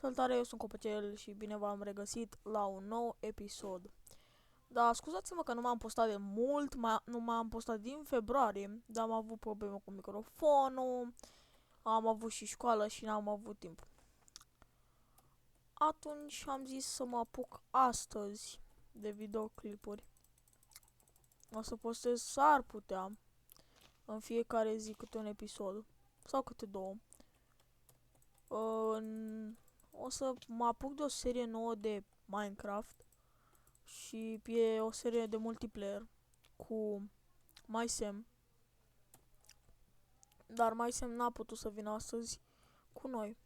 Salutare, eu sunt Copăcel și bine v-am regăsit la un nou episod. Da, scuzați-mă că nu m-am postat de mult, nu m-am postat din februarie, dar am avut probleme cu microfonul, am avut și școală și n-am avut timp. Atunci am zis să mă apuc astăzi de videoclipuri. O să postez, s-ar putea, în fiecare zi câte un episod, sau câte două. O să mă apuc de o serie nouă de Minecraft și e o serie de multiplayer cu MySam, dar MySam n-a putut să vină astăzi cu noi.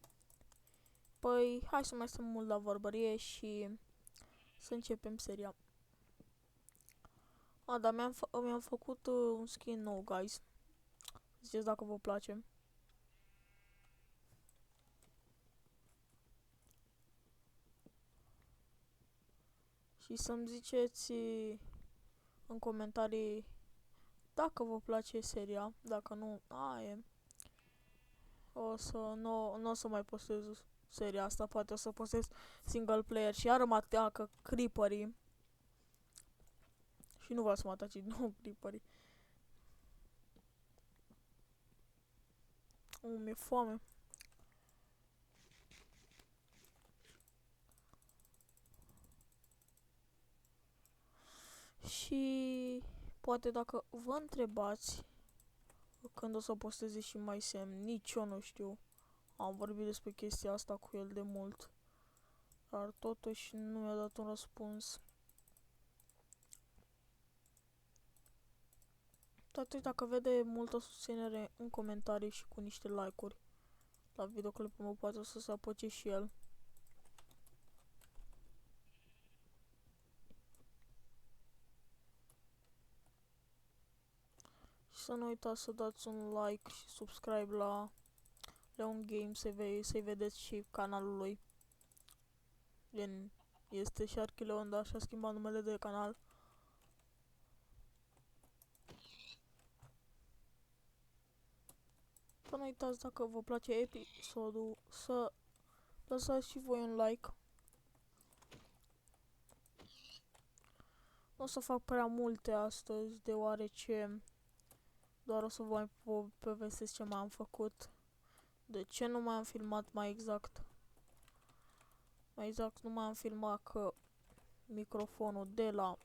Păi, hai să mai stăm mult la vorbărie și să începem seria. Dar mi-am făcut un skin nou, guys. Ziceți dacă vă place. Și să-mi ziceți în comentarii dacă vă place seria, dacă nu, nu o să mai postez seria asta, poate o să postez single player și iar mă atacă creeperii. Și nu vreau să mă atace din nou creeperii. Mi-e foame. Și poate dacă vă întrebați când o să posteze și mai semn, nici eu nu știu. Am vorbit despre chestia asta cu el de mult, dar totuși nu mi-a dat un răspuns. Totuși dacă vede multă susținere în comentarii și cu niște like-uri la videoclipul meu, poate o să se apuce și el. Și să nu uitați să dați un like și subscribe la Leon Game să-i vedeți și canalul lui. Este Sharky Leon, dar și-a schimbat numele de canal. Să nu uitați, dacă vă place episodul, să lăsați și voi un like. Nu o să fac prea multe astăzi, deoarece doar o să vă mai povestesc ce m-am făcut. De ce nu m-am filmat mai exact? Mai exact, nu m-am filmat că microfonul de la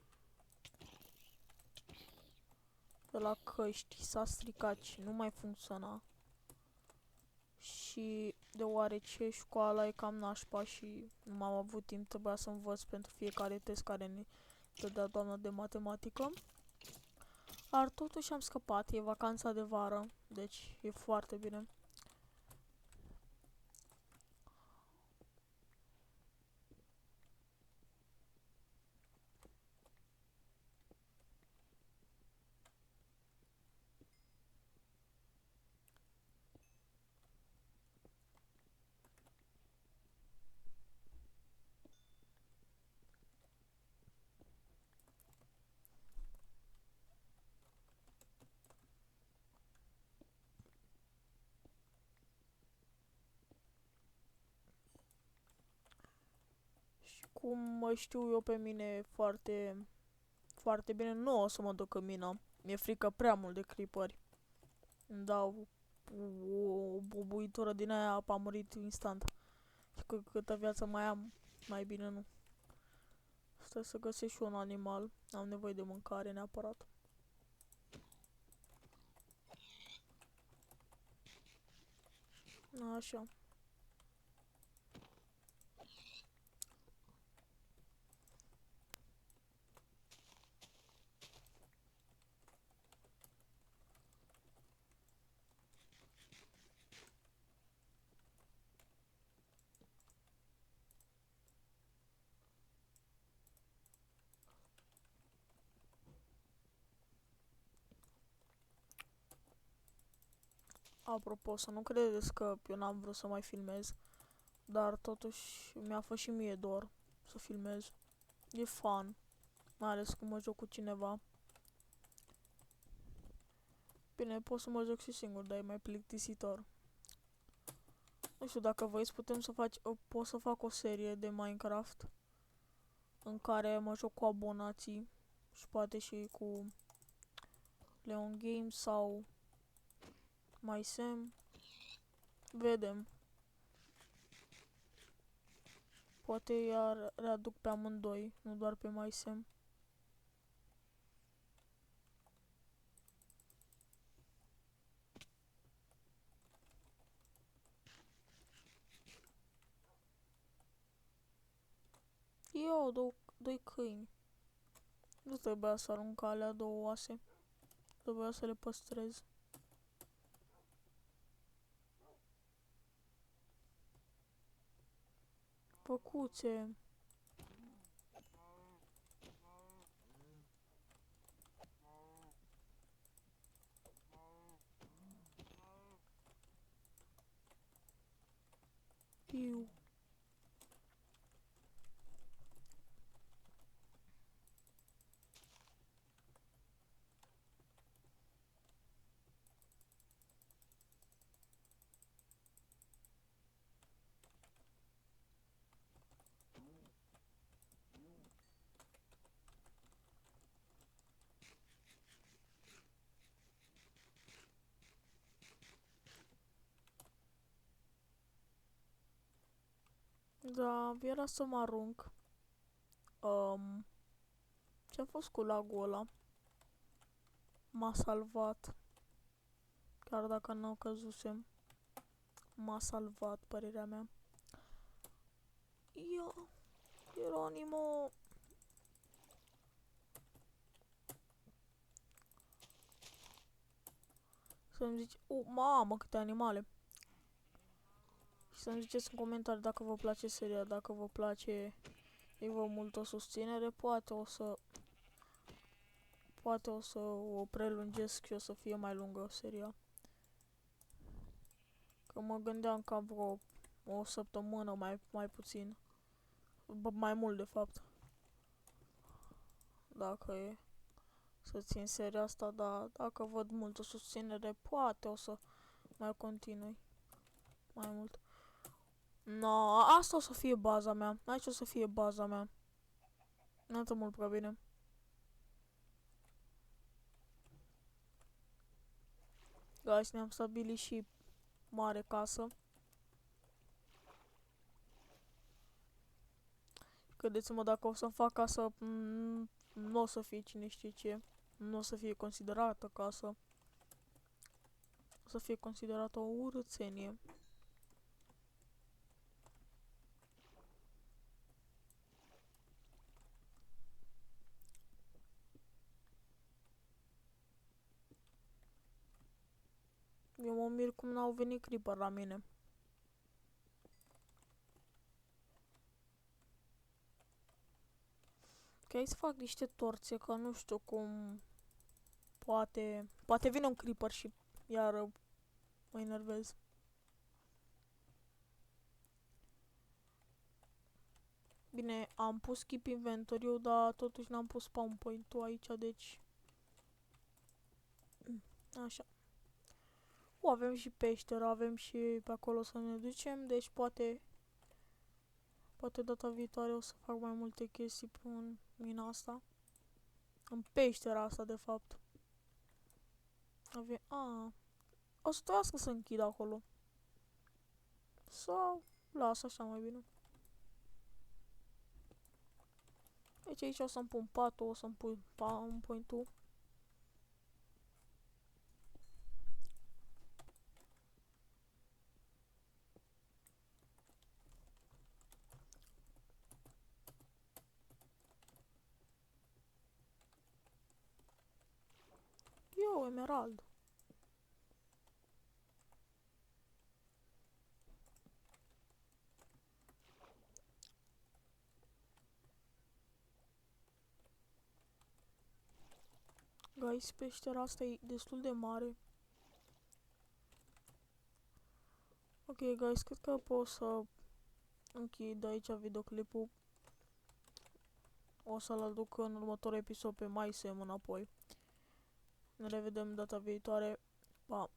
căști s-a stricat și nu mai funcționa. Și deoarece școala e cam nașpa și nu m-am avut timp, trebuia să învăț pentru fiecare test care ne dădea doamna de matematică. Dar totuși am scăpat, e vacanța de vară, deci e foarte bine. Și cum mă știu eu pe mine foarte, foarte bine, nu o să mă duc în mină. Mi-e frică prea mult de creeperi. Îmi dau o bubuitură din aia, a murit instant. Și câtă viață mai am, mai bine nu. Stai să găsesc și un animal. Am nevoie de mâncare neapărat. Așa. Apropo, să nu credeți că eu n-am vrut să mai filmez, dar totuși mi-a fost și mie dor să filmez. E fun, mai ales când mă joc cu cineva. Bine, pot să mă joc și singur, dar e mai plictisitor. Nu știu dacă voi putem să faci, pot să fac o serie de Minecraft în care mă joc cu abonații și poate și cu Leon Games sau MySam. Vedem. Poate iar readuc pe amândoi, nu doar pe MySam. Eu, doi câini. Nu trebuia să arunc alea două oase. Trebuia să le păstrez. Făcuțe. Piu. Da, era să mă arunc. Ce-a fost cu lagul ăla? M-a salvat. Chiar dacă n-au căzusem. M-a salvat, părerea mea. Ia, Geronimo! Să-mi zici... mamă, câte animale! Și să-mi ziceți în comentarii dacă vă place seria, dacă vă place, îi vă multă susținere, poate o să o prelungesc și o să fie mai lungă seria. Că mă gândeam cam vreo o săptămână, mai puțin. Mai mult de fapt. Dacă e să țin seria asta, dar dacă văd multă susținere, poate o să mai continui mai mult. No, asta o să fie baza mea. Aici o să fie baza mea. Nu atât mult prea bine. Guys, ne-am stabilit și mare casă. Credeți-mă, dacă o să-mi fac casă, nu o să fie cine știe ce. Nu o să fie considerată casă. O să fie considerată o urâțenie. Eu mă mir cum n-au venit creeper la mine. Ok, hai să fac niște torțe, că nu știu cum... Poate vine un creeper și iar mă enervez. Bine, am pus keep inventory-ul, dar totuși n-am pus spawn point-ul aici, deci... Așa. Avem și peșteră, avem și pe acolo să ne ducem, deci poate data viitoare o să fac mai multe chestii în mina asta. În peștera asta, de fapt. O să trebuiască să închid acolo. Sau las așa mai bine. Deci aici o să-mi pun patul, o să-mi pun spawn point-ul. Eu, emerald. Guys, peștera asta e destul de mare. Ok, guys, cred că pot să închid aici videoclipul. O să-l aduc în următorul episod pe MySam înapoi. Ne revedem data viitoare. Pa!